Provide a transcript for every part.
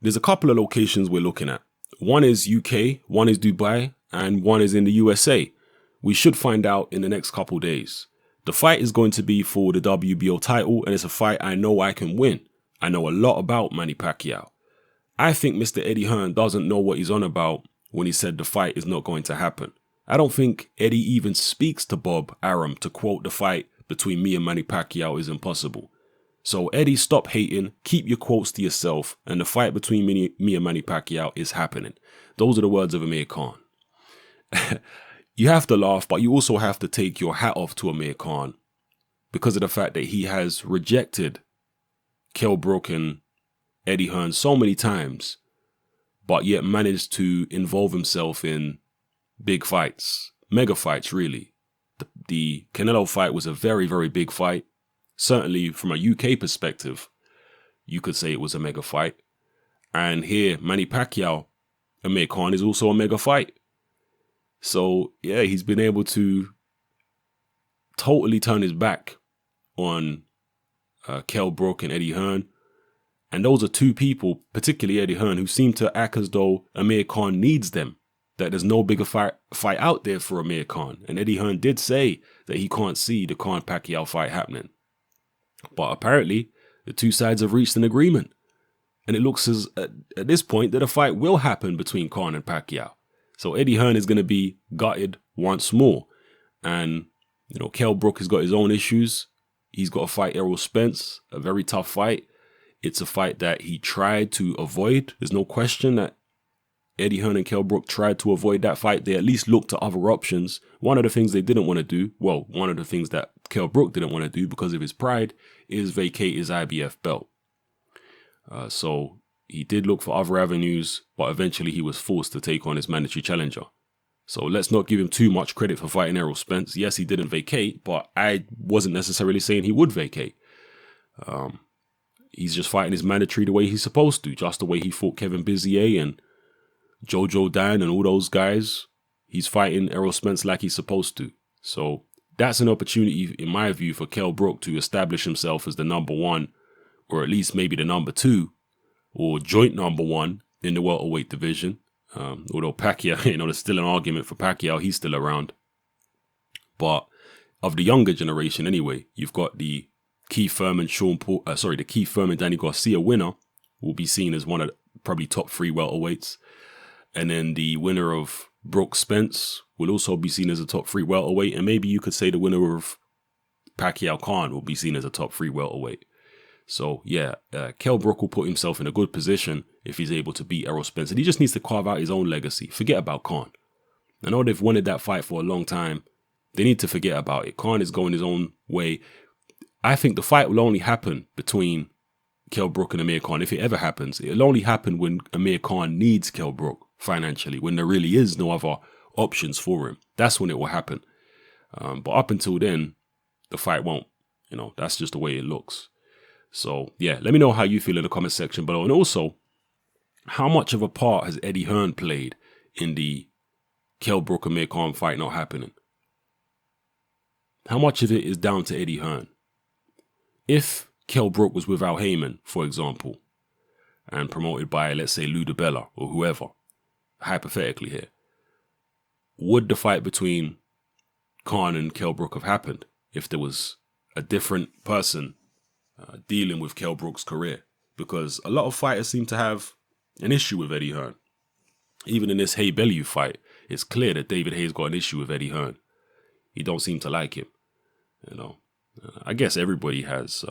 there's a couple of locations we're looking at. One is UK, one is Dubai, and one is in the USA. We should find out in the next couple days. The fight is going to be for the WBO title, and it's a fight I know I can win. I know a lot about Manny Pacquiao. I think Mr. Eddie Hearn doesn't know what he's on about when he said the fight is not going to happen. I don't think Eddie even speaks to Bob Arum to quote the fight between me and Manny Pacquiao is impossible. So Eddie, stop hating, keep your quotes to yourself, and the fight between me and Manny Pacquiao is happening. Those are the words of Amir Khan. You have to laugh, but you also have to take your hat off to Amir Khan because of the fact that he has rejected Kell Brook and Eddie Hearn so many times, but yet managed to involve himself in big fights, mega fights really. The Canelo fight was a very, very big fight. Certainly from a UK perspective, you could say it was a mega fight. And here, Manny Pacquiao, Amir Khan is also a mega fight. So, yeah, he's been able to totally turn his back on Kell Brook and Eddie Hearn. And those are two people, particularly Eddie Hearn, who seem to act as though Amir Khan needs them. That there's no bigger fight out there for Amir Khan. And Eddie Hearn did say that he can't see the Khan-Pacquiao fight happening. But apparently, the two sides have reached an agreement. And it looks as at this point that a fight will happen between Khan and Pacquiao. So Eddie Hearn is going to be gutted once more. And, you know, Kell Brook has got his own issues. He's got to fight Errol Spence, a very tough fight. It's a fight that he tried to avoid. There's no question that Eddie Hearn and Kell Brook tried to avoid that fight. They at least looked at other options. One of the things they didn't want to do, well, one of the things that Kell Brook didn't want to do because of his pride is vacate his IBF belt. So he did look for other avenues, but eventually he was forced to take on his mandatory challenger. So let's not give him too much credit for fighting Errol Spence. Yes, he didn't vacate, but I wasn't necessarily saying he would vacate. He's just fighting his mandatory the way he's supposed to, just the way he fought Kevin Bizier and Jojo Dan and all those guys. He's fighting Errol Spence like he's supposed to. So that's an opportunity, in my view, for Kell Brook to establish himself as the number one, or at least maybe the number two, or joint number one in the welterweight division. Although Pacquiao, there's still an argument for Pacquiao, he's still around. But of the younger generation anyway, you've got the Keith Thurman, the Keith Thurman, Danny Garcia winner will be seen as one of the probably top three welterweights. And then the winner of Brook Spence will also be seen as a top three welterweight. And maybe you could say the winner of Pacquiao Khan will be seen as a top three welterweight. So yeah, Kell Brook will put himself in a good position if he's able to beat Errol Spence. And he just needs to carve out his own legacy. Forget about Khan. I know they've wanted that fight for a long time. They need to forget about it. Khan is going his own way. I think the fight will only happen between Kell Brook and Amir Khan. If it ever happens, it'll only happen when Amir Khan needs Kell Brook financially, when there really is no other options for him. That's when it will happen. But up until then, the fight won't. That's just the way it looks. So, yeah, let me know how you feel in the comment section below. And also, how much of a part has Eddie Hearn played in the Kell Brook Amir Khan fight not happening? How much of it is down to Eddie Hearn? If Kell Brook was with Al Heyman, for example, and promoted by, let's say, Lou DiBella or whoever, hypothetically here, would the fight between Khan and Kell Brook have happened if there was a different person dealing with Kell Brook's career? Because a lot of fighters seem to have an issue with Eddie Hearn. Even in this Hay Bellew fight, it's clear that David Hayes got an issue with Eddie Hearn. He don't seem to like him. I guess everybody has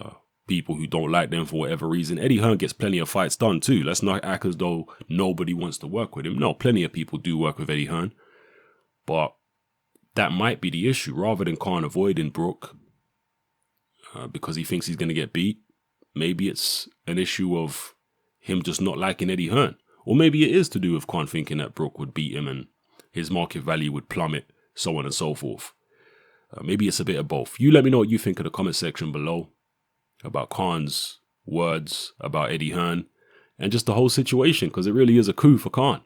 people who don't like them for whatever reason. Eddie Hearn gets plenty of fights done too. Let's not act as though nobody wants to work with him. No, plenty of people do work with Eddie Hearn. But that might be the issue. Rather than Khan avoiding Brook because he thinks he's going to get beat, maybe it's an issue of him just not liking Eddie Hearn. Or maybe it is to do with Khan thinking that Brook would beat him and his market value would plummet, so on and so forth. Maybe it's a bit of both. You let me know what you think in the comment section below about Khan's words about Eddie Hearn and just the whole situation, because it really is a coup for Khan.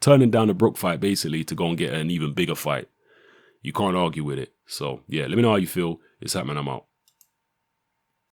Turning down the Brook fight basically to go and get an even bigger fight. You can't argue with it. So yeah, let me know how you feel. It's happening. I'm out.